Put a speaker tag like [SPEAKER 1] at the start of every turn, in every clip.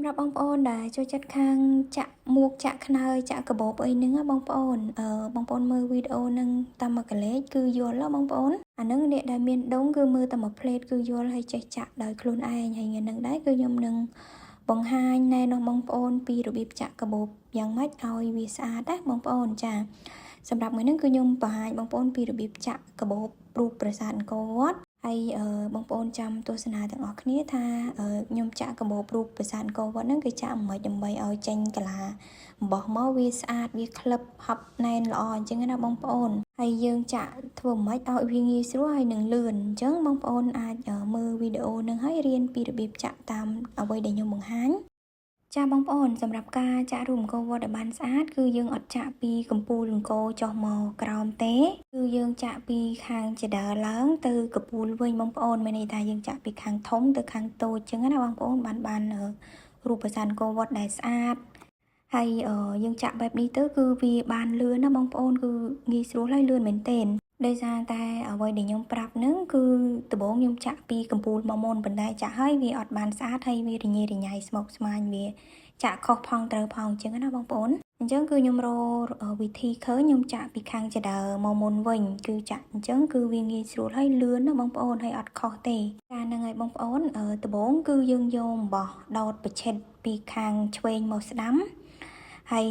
[SPEAKER 1] សម្រាប់បងប្អូនដែលចូលចិត្តខាងចាក់មួកចាក់ខ្នើយចាក់កាបូបអីហ្នឹងបងប្អូនបងប្អូនមើលវីដេអូហ្នឹងតាមមួយកលេសគឺយល់បងប្អូនអាហ្នឹងអ្នកដែលមានដុំគឺមើលតែមួយផ្លេតគឺយល់ហើយចេះចាក់ដោយខ្លួនឯងហើយថ្ងៃហ្នឹងដែរគឺខ្ញុំនឹងបង្ហាញណែនាំបងប្អូនពីរបៀបចាក់កាបូបយ៉ាងម៉េចឲ្យវាស្អាតណាបងប្អូនចាសម្រាប់ថ្ងៃនេះគឺខ្ញុំបង្ហាញបងប្អូនពីរបៀបចាក់កាបូបរូបប្រាសាទអង្គរវត្តហើយបងប្អូនចាំទស្សនាទាំងអស់គ្នាថាខ្ញុំចាក់កាបូបរូបប្រាសាទអង្គរវត្តហ្នឹងគឺចាក់មិនដើម្បីឲ្យចេញកាឡាអំបោះមកវាស្អាតវាក្លឹបហប់ណែនល្អអញ្ចឹងណាបងប្អូនហើយយើងចាក់ធ្វើមិនឲ្យវាងាយស្រួលហើយនឹងលឿនអញ្ចឹងបងប្អូនអាចមើលវីដេអូហ្នឹងហើយរៀនពីរបៀបចាក់តាមអ្វីដែលខ្ញុំបង្ហាញចាបងប្អូនសម្រាប់ការចាក់រូបអង្គរវត្តឲ្យបានស្អាតគឺយើងអត់ចាក់ពីកំពូលអង្គរចុះមកក្រោមទេគឺយើងចាក់ពីខាងចដើឡើងទៅកំពូលវិញបងប្អូនមានន័យថាយើងចាក់ពីខាងធំទៅខាងតូចអញ្ចឹងណាបងប្អូនបានរូបប្រាសាទអង្គរវត្តដែលស្អាតហើយយើងចាក់បែបនេះទៅគឺវាបានលឿនណាបងប្អូនគឺងាយស្រួលហើយលឿនមែនទែនដោយសារតែអ្វីដែលខ្ញុំប្រាប់ហ្នឹងគឺដំបូងខ្ញុំចាក់ពីកំពូលមកមុនប៉ុន្តែចាក់ហើយវាអត់បានស្អាតហើយវារញ៉េរញ៉ៃស្មុគស្មាញវាចាក់ខុសផងត្រូវផងអញ្ចឹងណាបងប្អូនអញ្ចឹងគឺខ្ញុំរកវិធីឃើញខ្ញុំចាក់ពីខាងចដើមកមុនវិញគឺចាក់អញ្ចឹងគឺវាងាយស្រួលហើយលឿនណាបងប្អូនហើយអត់ខុសទេការហ្នឹងហើយបងប្អូនដំបូងគឺយើងយកអំបោះដោតប្រឆិតពីខាងឆ្វេងមកស្ដាំហើយ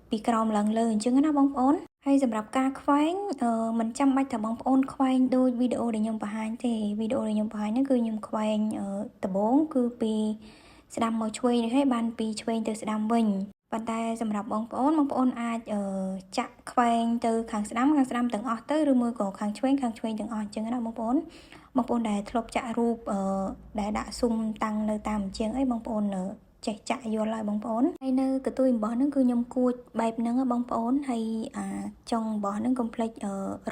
[SPEAKER 1] ពីក្រោមឡើងលើអញ្ចឹងណាបងប្អូនហើយសម្រាប់ការខ្វែងមិនចាំបាច់ថាបងប្អូនខ្វែងដូចវីដេអូដែលខ្ញុំបង្ហាញទេវីដេអូដែលខ្ញុំបង្ហាញហ្នឹងគឺខ្ញុំខ្វែងដំបូងគឺពីស្ដាំមកឆ្វេងនេះហើយបានពីឆ្វេងទៅស្ដាំវិញប៉ុន្តែសម្រាប់បងប្អូនអាចចាក់ខ្វែងទៅខាងស្ដាំទាំងអស់ទៅឬមួយក៏ខាងឆ្វេងទាំងអស់អញ្ចឹងណាបងប្អូនដែលធ្លាប់ចាក់រូបដែលដាក់ស៊ុំតាំងនៅតាមអញ្ចឹងអីបងប្អូនចេះចាក់យល់ហើយបងប្អូនហើយនៅកន្ទុយអំបោះហ្នឹងគឺខ្ញុំគួចបែបហ្នឹងបងប្អូនហើយចុងអំបោះហ្នឹងកុំភ្លេច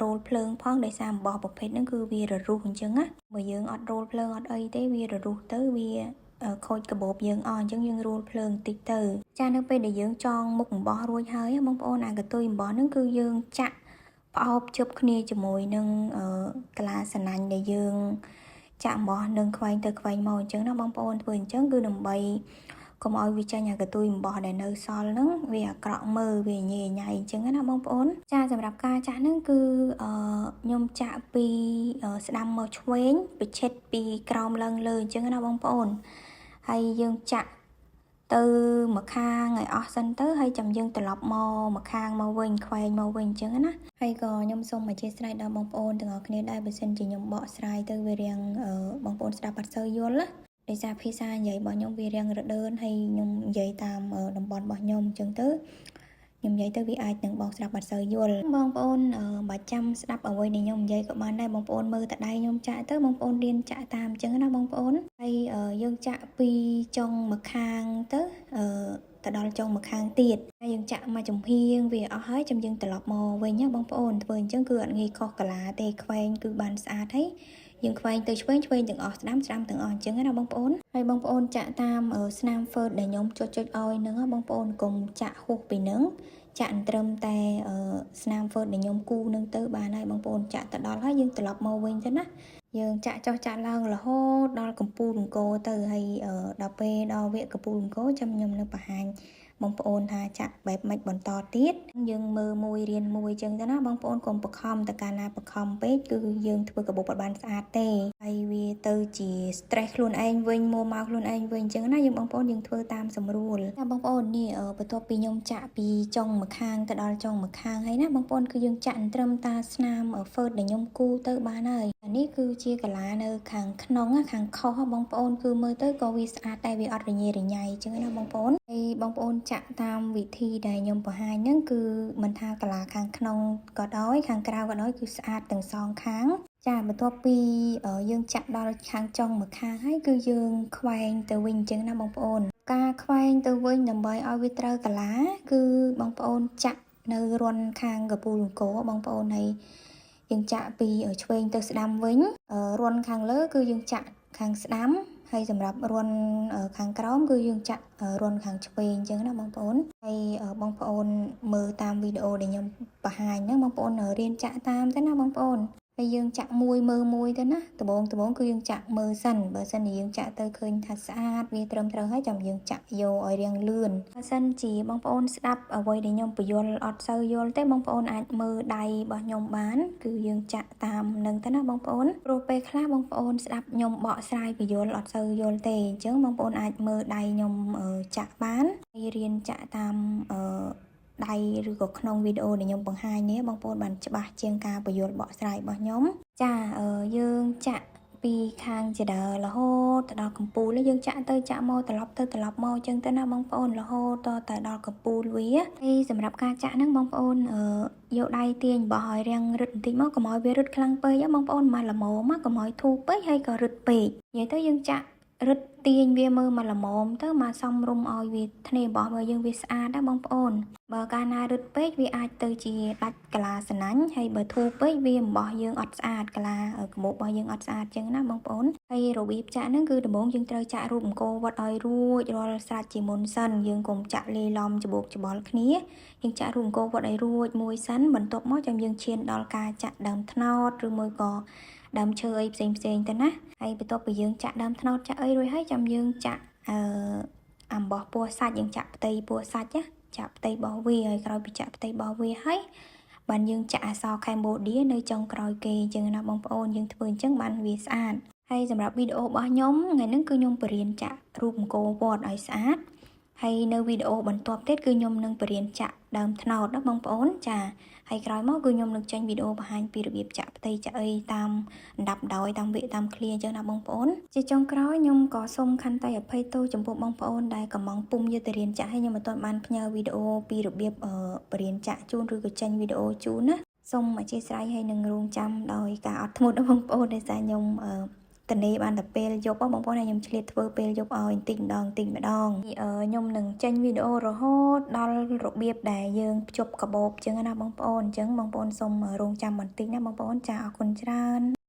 [SPEAKER 1] រោលភ្លើងផងដោយសារអំបោះប្រភេទហ្នឹងគឺវាររុះអញ្ចឹងណាបើយើងអត់រោលភ្លើងអត់អីទេវាររុះទៅវាខូចកាបូបយើងអស់អញ្ចឹងយើងរោលភ្លើងតិចទៅចានៅពេលដែលយើងចងមុខអំបោះរួចហើយបងប្អូនអាកន្ទុយអំបោះហ្នឹងគឺយើងចាក់ផ្អោបជប់គ្នាជាមួយនឹងកាឡាសណាញ់ដែលយើងចាក់អំបោះនឹងខ្វែងទៅខ្វែងមកអញ្ចឹងណាបងប្អូនធ្វើអញ្ចឹងគឺដើម្បីកុំឲ្យវាចេញអាកន្ទុយអំបោះដែលនៅសល់ហ្នឹងវាអាក្រក់មើលវាញ៉េញ៉ៃអញ្ចឹងណាបងប្អូនចាសម្រាប់ការចាក់ហ្នឹងគឺខ្ញុំចាក់ពីស្ដាំមកឆ្វេងប្រឆិតពីក្រោមឡើងលើអញ្ចឹងណាបងប្អូនហើយយើងចាក់ទៅម្ខាងឲ្យអស់សិនទៅហើយចាំយើងត្រឡប់មកម្ខាងមកវិញខ្វែងមកវិញអញ្ចឹងណាហើយក៏ខ្ញុំសូមអធិស្ឋានដល់បងប្អូនទាំងអស់គ្នាដែរបើសិនជាខ្ញុំបកស្រាយទៅវារៀងបងប្អូនស្ដាប់អត់សូវយល់ណាដោយសារភាសានិយាយរបស់ខ្ញុំវារៀងរដើនហើយខ្ញុំនិយាយតាមតំបន់របស់ខ្ញុំអញ្ចឹងទៅខ្ញុំនិយាយទៅវាអាចនឹងបងស្ដាប់អត់សូវយល់បងប្អូនបើចាំស្ដាប់អ្វីដែលខ្ញុំនិយាយក៏បានដែរបងប្អូនមើលតែដៃខ្ញុំចាក់ទៅបងប្អូនរៀនចាក់តាមអញ្ចឹងណាបងប្អូនហើយយើងចាក់ពីចុងម្ខាងទៅទៅដល់ចុងម្ខាងទៀតហើយយើងចាក់មកចំហៀងវាអស់ហើយចាំយើងត្រឡប់មកវិញណាបងប្អូនធ្វើអញ្ចឹងគឺអត់ងាយខុសកាឡាទេខ្វែងគឺបានស្អាតហើយយើងខ្វែងទៅឆ្វេងទាំងអស់ស្ដាំទាំងអស់អញ្ចឹងណាបងប្អូនហើយបងប្អូនចាក់តាមស្នាមហ្វឺតដែលខ្ញុំចុចឲ្យហ្នឹងបងប្អូនកុំចាក់ហួសពីហ្នឹងចាក់ត្រឹមតែស្នាមហ្វឺតដែលខ្ញុំគូនឹងទៅបានហើយបងប្អូនចាក់ទៅដល់ហើយយើងត្រឡប់មកវិញទៅណាយើងចាក់ចុះចាក់ឡើងរហូតដល់កំពូលអង្គរទៅហើយដល់ពេលដល់វគ្គកំពូលអង្គរចាំខ្ញុំនឹងបង្ហាញបងប្អូនថាចាក់បែបម៉េចបន្តទៀតយើងមើលមួយរៀនមួយចឹងទៅណាបងប្អូនកុំបខំតែកាលណាបខំពេកគឺយើងធ្វើកាបូបអត់បានស្អាតទេហើយវាទៅជា stress ខ្លួនឯងវិញមួម៉ៅខ្លួនឯងវិញចឹងណាយើងបងប្អូនយើងធ្វើតាមសម្រួលណាបងប្អូននេះបន្ទាប់ពីខ្ញុំចាក់ពីចុងម្ខាងទៅដល់ចុងម្ខាងហើយណាបងប្អូនគឺយើងចាក់ត្រឹមតាស្នាមហ្វឺតដែលខ្ញុំគូទៅបានហើយអានេះគឺជាកាឡានៅខាងក្នុងខាងខុសបងប្អូនគឺមើលទៅក៏វាស្អាតតែវាអត់រញ៉េរញ៉ៃចឹងណាបងប្អូនហើយបងប្អូនចាក់តាមវិធីដែលខ្ញុំបង្ហាញហ្នឹងគឺមិនថាកាឡាខាងក្នុងក៏ដោយខាងក្រៅក៏ដោយគឺស្អាតទាំងសងខាងចាបន្ទាប់ពីយើងចាក់ដល់ខាងចុងម្ខាងហើយគឺយើងខ្វែងទៅវិញអញ្ចឹងណាបងប្អូនការខ្វែងទៅវិញដើម្បីឲ្យវាត្រូវកាឡាគឺបងប្អូនចាក់នៅរន្ធខាងកពូលអង្គរបងប្អូនហើយយើងចាក់ពីឆ្វេងទៅស្ដាំវិញរន្ធខាងលើគឺយើងចាក់ខាងស្ដាំហើយសម្រាប់រន្ធខាងក្រោមគឺយើងចាក់រន្ធខាងឆ្វេងអញ្ចឹងណាបងប្អូនហើយបងប្អូនមើលតាមវីដេអូដែលខ្ញុំបង្ហាញហ្នឹងបងប្អូនរៀនចាក់តាមទៅណាបងប្អូន ហើយយើងចាក់មួយមើលមួយទៅណាដំបងគឺយើងចាក់មើលសិនបើសិនជាយើងចាក់ទៅឃើញថាស្អាតវាត្រឹមត្រូវហើយចាំយើងចាក់យកឲ្យរាងលឿនបើសិនជាបងប្អូនស្ដាប់អ្វីដែលខ្ញុំបញ្យល់អត់សូវយល់ទេបងប្អូនអាចមើលដៃរបស់ខ្ញុំបានគឺយើងចាក់តាមនឹងទៅណាបងប្អូនព្រោះពេលខ្លះបងប្អូនស្ដាប់ខ្ញុំបកស្រាយបញ្យល់អត់សូវយល់ទេអញ្ចឹងបងប្អូនអាចមើលដៃខ្ញុំចាក់បានហើយរៀនចាក់តាមដៃឬក៏ក្នុងវីដេអូដែលខ្ញុំបង្ហាញនេះបងប្អូនបានច្បាស់ជាងការបញ្យល់បកស្រាយរបស់ខ្ញុំចាយើងចាក់ពីខាងជាដើររហូតទៅដល់កំពូលយើងចាក់ទៅចាក់មកត្រឡប់ទៅត្រឡប់មកអញ្ចឹងទៅណាបងប្អូនរហូតទៅដល់កំពូលវាហើយសម្រាប់ការចាក់ហ្នឹងបងប្អូនយកដៃទាញបោះឲ្យរាងរឹតបន្តិចមកកុំឲ្យវារឹតខ្លាំងពេកបងប្អូនមកល្មមកកុំឲ្យធូរពេកហើយក៏រឹតពេកនិយាយទៅយើងចាក់រឹតទាញវាមើលមកល្មមទៅមកសំរុំឲ្យវាធ្នេរបស់មើលយើងវាស្អាតដែរបងប្អូនបើកាលណារឹតពេកវាអាចទៅជាដាច់កាឡាសណាញ់ហើយបើធូរពេកវារបស់យើងអត់ស្អាតកាឡាក្បោបរបស់យើងអត់ស្អាតចឹងណាបងប្អូនហើយរបៀបចាក់ហ្នឹងគឺដំបូងយើងត្រូវចាក់រូបអង្គរវត្តឲ្យរួចរាល់ស្រេចជាមុនសិនយើងកុំចាក់លេឡំច្បោកច្បល់គ្នាយើងចាក់រូបអង្គរវត្តឲ្យរួចមួយសិនបន្ទាប់មកចាំយើងឈានដល់ការចាក់ដើមត្នោតឬមួយក៏ដើមឈើអីផ្សេងទៅណាហើយបន្ទាប់ពីយើងចាក់ដើមត្នោតចាក់អីរួចហើយចាំយើងចាក់អំបោះពោះសាច់យើងចាក់ផ្ទៃពោះសាច់ណាចាក់ផ្ទៃរបស់វាហើយក្រោយពីចាក់ផ្ទៃរបស់វាហើយបានយើងចាក់អក្សរ Cambodia នៅចុងក្រោយគេអញ្ចឹងណាបងប្អូនយើងធ្វើអញ្ចឹងបានវាស្អាតហើយសម្រាប់វីដេអូរបស់ខ្ញុំថ្ងៃនេះគឺខ្ញុំបរៀនចាក់រូបអង្គរវត្តឲ្យស្អាតហើយនៅវីដេអូបន្ទាប់ទៀតគឺខ្ញុំនឹងបរៀនចាក់ដើមត្នោតណាបងប្អូនចាហើយក្រោយមកគឺខ្ញុំនឹងចេញវីដេអូបង្ហាញពីរបៀបចាក់ផ្ទៃចាក់អីតាមអណ្ដាប់ដោយតាមវគ្គតាមឃ្លាអញ្ចឹងណាបងប្អូនជាចុងក្រោយខ្ញុំក៏សូមខន្តីអភ័យទោសចំពោះបងប្អូនដែលកំងពុំយកទៅរៀនចាក់ហើយខ្ញុំមិនទាន់បានផ្ញើវីដេអូពីរបៀបបរៀនចាក់ជូនឬក៏ចេញវីដេអូជូនណាសូមអធិស្ឋានហើយនឹងរងចាំដោយការអត់ធ្មត់ណាបងប្អូនដោយសារខ្ញុំតនេបានតែពេលយប់បងប្អូនខ្ញុំឆ្លៀតធ្វើពេលយប់ឲ្យបន្តិចម្ដងខ្ញុំនឹងចេញវីដេអូរហូតដល់របៀបដែលយើងភ្ជប់កាបូបអញ្ចឹងណាបងប្អូនអញ្ចឹងបងប្អូនសូមរងចាំបន្តិចណាបងប្អូនចាអរគុណច្រើន